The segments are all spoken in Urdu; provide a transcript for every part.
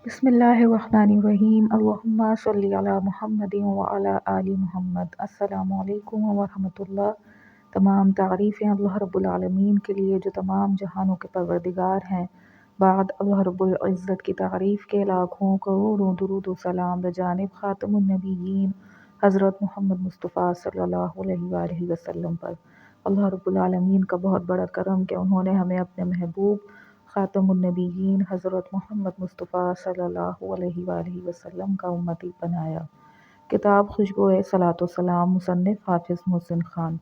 بسم اللہ الرحمن الرحیم، اللہم صلی علی محمد وعلی آل محمد۔ السلام علیکم ورحمۃ اللہ۔ تمام تعریفیں اللہ رب العالمین کے لیے جو تمام جہانوں کے پروردگار ہیں۔ بعد اللہ رب العزت کی تعریف کے لاکھوں کروڑوں درود و سلام بجانب خاتم النبیین حضرت محمد مصطفیٰ صلی اللہ علیہ وآلہ وسلم پر۔ اللہ رب العالمین کا بہت بڑا کرم کہ انہوں نے ہمیں اپنے محبوب خاتم النبیین حضرت محمد مصطفیٰ صلی اللہ علیہ وآلہ وسلم کا امتی بنایا۔ کتاب خوشبوئے صلاۃ و سلام، مصنف حافظ محسن خان۔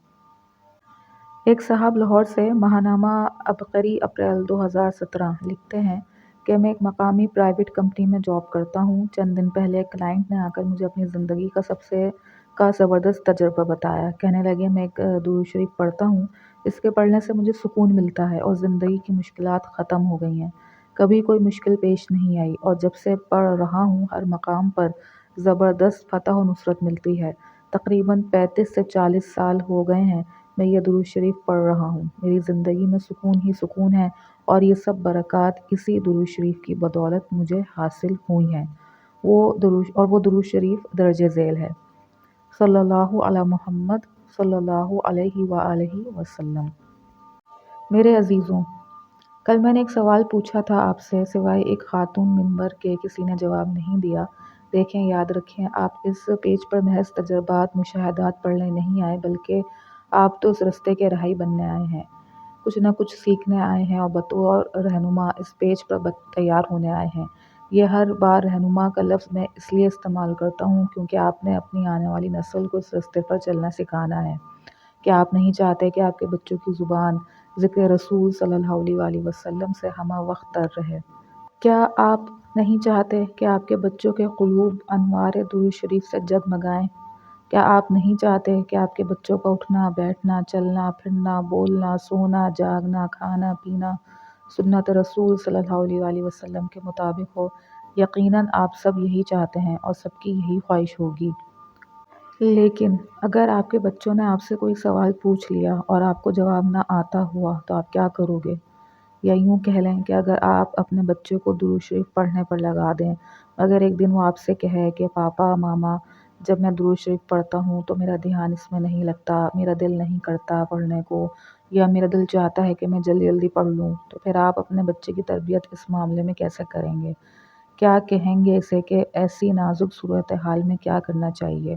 ایک صاحب لاہور سے ماہنامہ عبقری اپریل 2017 لکھتے ہیں کہ میں ایک مقامی پرائیویٹ کمپنی میں جاب کرتا ہوں۔ چند دن پہلے ایک کلائنٹ نے آ کر مجھے اپنی زندگی کا سب سے زبردست تجربہ بتایا۔ کہنے لگے میں ایک درود شریف پڑھتا ہوں، اس کے پڑھنے سے مجھے سکون ملتا ہے اور زندگی کی مشکلات ختم ہو گئی ہیں۔ کبھی کوئی مشکل پیش نہیں آئی اور جب سے پڑھ رہا ہوں ہر مقام پر زبردست فتح و نصرت ملتی ہے۔ تقریباً 35 سے 40 سال ہو گئے ہیں میں یہ درود شریف پڑھ رہا ہوں۔ میری زندگی میں سکون ہی سکون ہے اور یہ سب برکات اسی درود شریف کی بدولت مجھے حاصل ہوئی ہیں۔ وہ درود شریف درج ذیل ہے: صلی اللہ علی محمد صلی اللہ علیہ وآلہ وسلم۔ میرے عزیزوں، کل میں نے ایک سوال پوچھا تھا آپ سے، سوائے ایک خاتون منبر کے کسی نے جواب نہیں دیا۔ دیکھیں، یاد رکھیں، آپ اس پیج پر محض تجربات، مشاہدات پڑھنے نہیں آئے، بلکہ آپ تو اس رستے کے راہی بننے آئے ہیں، کچھ نہ کچھ سیکھنے آئے ہیں اور بطور رہنما اس پیج پر تیار ہونے آئے ہیں۔ یہ ہر بار رہنما کا لفظ میں اس لیے استعمال کرتا ہوں کیونکہ آپ نے اپنی آنے والی نسل کو اس رستے پر چلنا سکھانا ہے۔ کیا آپ نہیں چاہتے کہ آپ کے بچوں کی زبان ذکر رسول صلی اللہ علیہ وآلہ وسلم سے ہمہ وقت تر رہے؟ کیا آپ نہیں چاہتے کہ آپ کے بچوں کے قلوب انوار درود شریف سے جگمگائیں؟ کیا آپ نہیں چاہتے کہ آپ کے بچوں کا اٹھنا، بیٹھنا، چلنا پھرنا، بولنا، سونا، جاگنا، کھانا پینا سنت رسول صلی اللہ علیہ وآلہ وسلم کے مطابق ہو؟ یقیناً آپ سب یہی چاہتے ہیں اور سب کی یہی خواہش ہوگی۔ لیکن اگر آپ کے بچوں نے آپ سے کوئی سوال پوچھ لیا اور آپ کو جواب نہ آتا ہوا تو آپ کیا کرو گے؟ یا یوں کہہ لیں کہ اگر آپ اپنے بچے کو درود شریف پڑھنے پر لگا دیں، اگر ایک دن وہ آپ سے کہے کہ پاپا ماما جب میں درود شریف پڑھتا ہوں تو میرا دھیان اس میں نہیں لگتا، میرا دل نہیں کرتا پڑھنے کو، یا میرا دل چاہتا ہے کہ میں جلدی جلدی پڑھ لوں، تو پھر آپ اپنے بچے کی تربیت اس معاملے میں کیسے کریں گے؟ کیا کہیں گے اسے کہ ایسی نازک صورتحال میں کیا کرنا چاہیے؟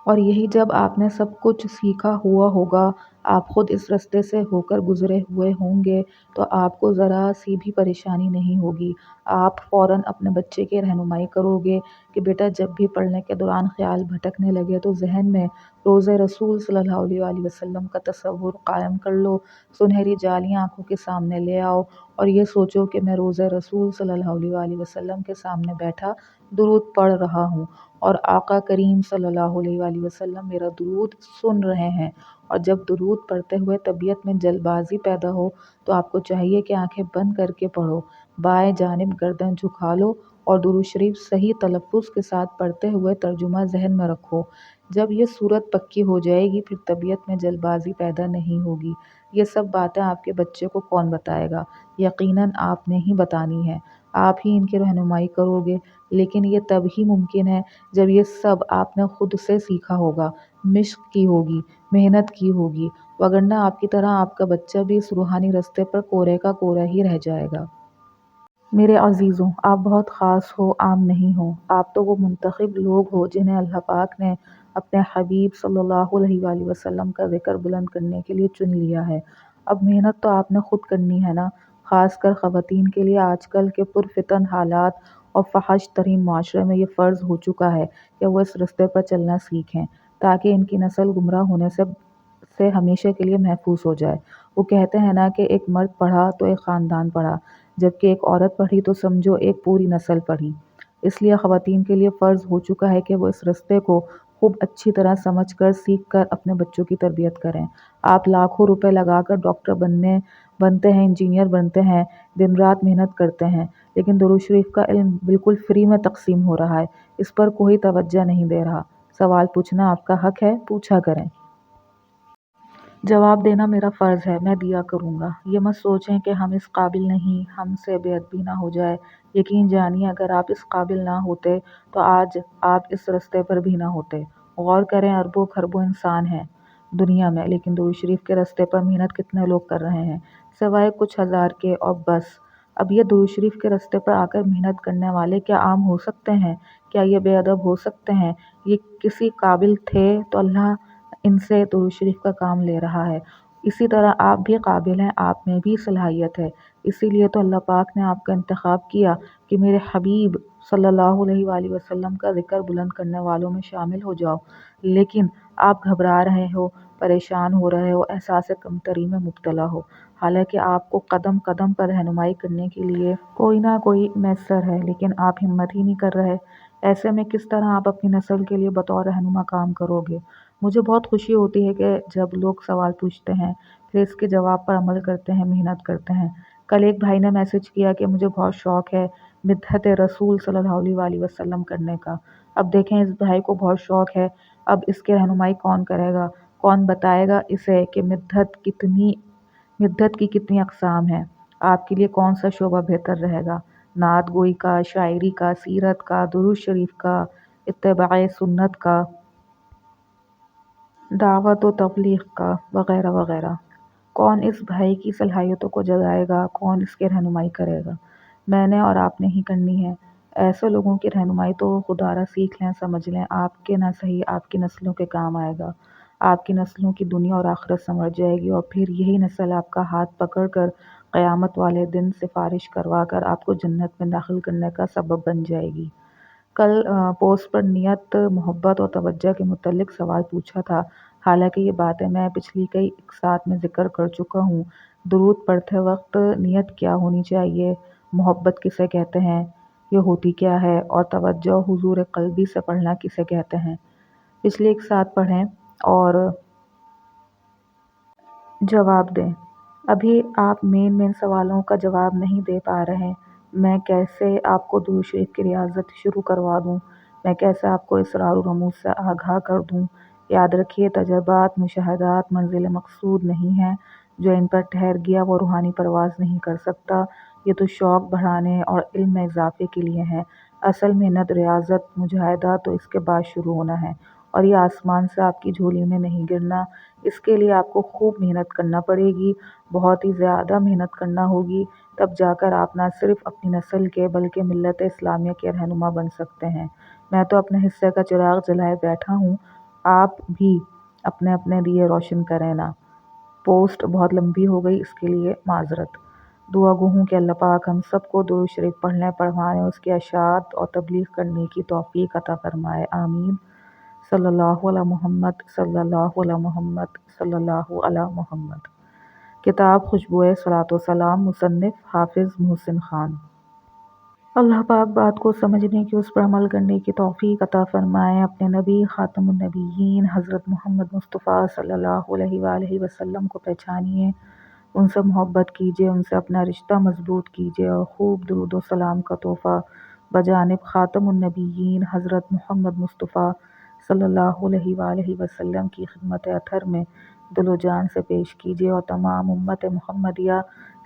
اور یہی جب آپ نے سب کچھ سیکھا ہوا ہوگا، آپ خود اس رستے سے ہو کر گزرے ہوئے ہوں گے، تو آپ کو ذرا سی بھی پریشانی نہیں ہوگی۔ آپ فوراً اپنے بچے کی رہنمائی کرو گے کہ بیٹا جب بھی پڑھنے کے دوران خیال بھٹکنے لگے تو ذہن میں روضہ رسول صلی اللہ علیہ وآلہ وسلم کا تصور قائم کر لو، سنہری جالیاں آنکھوں کے سامنے لے آؤ اور یہ سوچو کہ میں روضہ رسول صلی اللہ علیہ وآلہ وسلم کے سامنے بیٹھا درود پڑھ رہا ہوں اور آقا کریم صلی اللہ علیہ وآلہ وسلم میرا درود سن رہے ہیں۔ اور جب درود پڑھتے ہوئے طبیعت میں جلد بازی پیدا ہو تو آپ کو چاہیے کہ آنکھیں بند کر کے پڑھو، بائیں جانب گردن جھکا لو اور درود شریف صحیح تلفظ کے ساتھ پڑھتے ہوئے ترجمہ ذہن میں رکھو۔ جب یہ صورت پکی ہو جائے گی پھر طبیعت میں جلد بازی پیدا نہیں ہوگی۔ یہ سب باتیں آپ کے بچے کو کون بتائے گا؟ یقیناً آپ نے ہی بتانی ہے، آپ ہی ان کی رہنمائی کرو گے، لیکن یہ تب ہی ممکن ہے جب یہ سب آپ نے خود سے سیکھا ہوگا، مشق کی ہوگی، محنت کی ہوگی، وگرنہ آپ کی طرح آپ کا بچہ بھی اس روحانی رستے پر کورے کا کورا ہی رہ جائے گا۔ میرے عزیزوں، آپ بہت خاص ہو، عام نہیں ہو۔ آپ تو وہ منتخب لوگ ہو جنہیں اللہ پاک نے اپنے حبیب صلی اللہ علیہ وآلہ وسلم کا ذکر بلند کرنے کے لیے چن لیا ہے۔ اب محنت تو آپ نے خود کرنی ہے نا۔ خاص کر خواتین کے لیے آج کل کے پرفتن حالات اور فحش ترین معاشرے میں یہ فرض ہو چکا ہے کہ وہ اس رستے پر چلنا سیکھیں تاکہ ان کی نسل گمراہ ہونے سے ہمیشہ کے لیے محفوظ ہو جائے۔ وہ کہتے ہیں نا کہ ایک مرد پڑھا تو ایک خاندان پڑھا، جبکہ ایک عورت پڑھی تو سمجھو ایک پوری نسل پڑھی۔ اس لیے خواتین کے لیے فرض ہو چکا ہے کہ وہ اس رستے کو خوب اچھی طرح سمجھ کر سیکھ کر اپنے بچوں کی تربیت کریں۔ آپ لاکھوں روپے لگا کر ڈاکٹر بنتے ہیں، انجینئر بنتے ہیں، دن رات محنت کرتے ہیں، لیکن درود شریف کا علم بالکل فری میں تقسیم ہو رہا ہے، اس پر کوئی توجہ نہیں دے رہا۔ سوال پوچھنا آپ کا حق ہے، پوچھا کریں۔ جواب دینا میرا فرض ہے، میں دیا کروں گا۔ یہ مت سوچیں کہ ہم اس قابل نہیں، ہم سے بے ادبی نہ ہو جائے۔ یقین جانیے اگر آپ اس قابل نہ ہوتے تو آج آپ اس رستے پر بھی نہ ہوتے۔ غور کریں، اربوں خربوں انسان ہیں دنیا میں، لیکن درود شریف کے راستے پر محنت کتنے لوگ کر رہے ہیں؟ سوائے کچھ ہزار کے، اور بس۔ اب یہ درود شریف کے راستے پر آ کر محنت کرنے والے کیا عام ہو سکتے ہیں؟ کیا یہ بے ادب ہو سکتے ہیں؟ یہ کسی قابل تھے تو اللہ ان سے درود شریف کا کام لے رہا ہے۔ اسی طرح آپ بھی قابل ہیں، آپ میں بھی صلاحیت ہے۔ اسی لیے تو اللہ پاک نے آپ کا انتخاب کیا کہ میرے حبیب صلی اللہ علیہ وآلہ وسلم کا ذکر بلند کرنے والوں میں شامل ہو جاؤ۔ لیکن آپ گھبرا رہے ہو، پریشان ہو رہے ہو، احساس کمتری میں مبتلا ہو، حالانکہ آپ کو قدم قدم پر رہنمائی کرنے کے لیے کوئی نہ کوئی میسر ہے، لیکن آپ ہمت ہی نہیں کر رہے۔ ایسے میں کس طرح آپ اپنی نسل کے لیے بطور رہنما کام کرو گے؟ مجھے بہت خوشی ہوتی ہے کہ جب لوگ سوال پوچھتے ہیں پھر اس کے جواب پر عمل کرتے ہیں، محنت کرتے ہیں۔ کل ایک بھائی نے میسج کیا کہ مجھے بہت شوق ہے مدحت رسول صلی اللہ علیہ وآلہ وسلم کرنے کا۔ اب دیکھیں، اس بھائی کو بہت شوق ہے، اب اس کی رہنمائی کون کرے گا؟ کون بتائے گا اسے کہ مدحت کی کتنی اقسام ہیں؟ آپ کے لیے کون سا شعبہ بہتر رہے گا؟ نعت گوئی کا، شاعری کا، سیرت کا، درود شریف کا، اتباع سنت کا، دعوت و تبلیغ کا، وغیرہ وغیرہ؟ کون اس بھائی کی صلاحیتوں کو جگائے گا؟ کون اس کی رہنمائی کرے گا؟ میں نے اور آپ نے ہی کرنی ہے۔ ایسے لوگوں کی رہنمائی تو خدا را سیکھ لیں، سمجھ لیں، آپ کے نہ صحیح آپ کی نسلوں کے کام آئے گا۔ آپ کی نسلوں کی دنیا اور آخرت سنور جائے گی، اور پھر یہی نسل آپ کا ہاتھ پکڑ کر قیامت والے دن سفارش کروا کر آپ کو جنت میں داخل کرنے کا سبب بن جائے گی۔ کل پوسٹ پر نیت، محبت اور توجہ کے متعلق سوال پوچھا تھا، حالانکہ یہ باتیں میں پچھلی کئی اقساط میں ذکر کر چکا ہوں۔ درود پڑھتے وقت نیت کیا ہونی چاہیے، محبت کسے کہتے ہیں، یہ ہوتی کیا ہے، اور توجہ حضور قلبی سے پڑھنا کسے کہتے ہیں، پچھلی اقساط پڑھیں اور جواب دیں۔ ابھی آپ مین سوالوں کا جواب نہیں دے پا رہے۔ میں کیسے آپ کو درود شریف کی ریاضت شروع کروا دوں؟ میں کیسے آپ کو اسرار و رموز سے آگاہ کر دوں؟ یاد رکھیے، تجربات، مشاہدات منزل مقصود نہیں ہیں۔ جو ان پر ٹھہر گیا وہ روحانی پرواز نہیں کر سکتا۔ یہ تو شوق بڑھانے اور علم میں اضافے کے لیے ہیں۔ اصل محنت، ریاضت، مجاہدہ تو اس کے بعد شروع ہونا ہے، اور یہ آسمان سے آپ کی جھولی میں نہیں گرنا۔ اس کے لیے آپ کو خوب محنت کرنا پڑے گی، بہت ہی زیادہ محنت کرنا ہوگی، تب جا کر آپ نہ صرف اپنی نسل کے بلکہ ملت اسلامیہ کے رہنما بن سکتے ہیں۔ میں تو اپنے حصے کا چراغ جلائے بیٹھا ہوں، آپ بھی اپنے اپنے دیے روشن کریں نا۔ پوسٹ بہت لمبی ہو گئی، اس کے لیے معذرت۔ دعا گو ہوں کہ اللہ پاک ہم سب کو درود شریف پڑھنے، پڑھوانے، اس کی اشاعت اور تبلیغ کرنے کی توفیق عطا فرمائے، آمین۔ صلی اللہ علی محمد، صلی اللہ علی محمد، صلی اللہ علی محمد۔ کتاب خوشبوئے صلاۃ و سلام، مصنف حافظ محسن خان۔ اللہ پاک بات کو سمجھنے کی، اس پر عمل کرنے کی توفیق عطا فرمائے۔ اپنے نبی خاتم النبیین حضرت محمد مصطفیٰ صلی اللہ علیہ وآلہ وسلم کو پہچانیے، ان سے محبت کیجیے، ان سے اپنا رشتہ مضبوط کیجیے، اور خوب درود و سلام کا تحفہ بجانب خاتم النبیین حضرت محمد مصطفیٰ صلی اللہ علیہ وآلہ وسلم کی خدمت اطہر میں دل و جان سے پیش کیجیے، اور تمام امت محمدیہ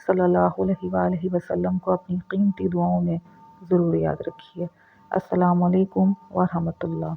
صلی اللہ علیہ وآلہ وسلم کو اپنی قیمتی دعاؤں میں ضرور یاد رکھیے۔ السلام علیکم ورحمۃ اللہ۔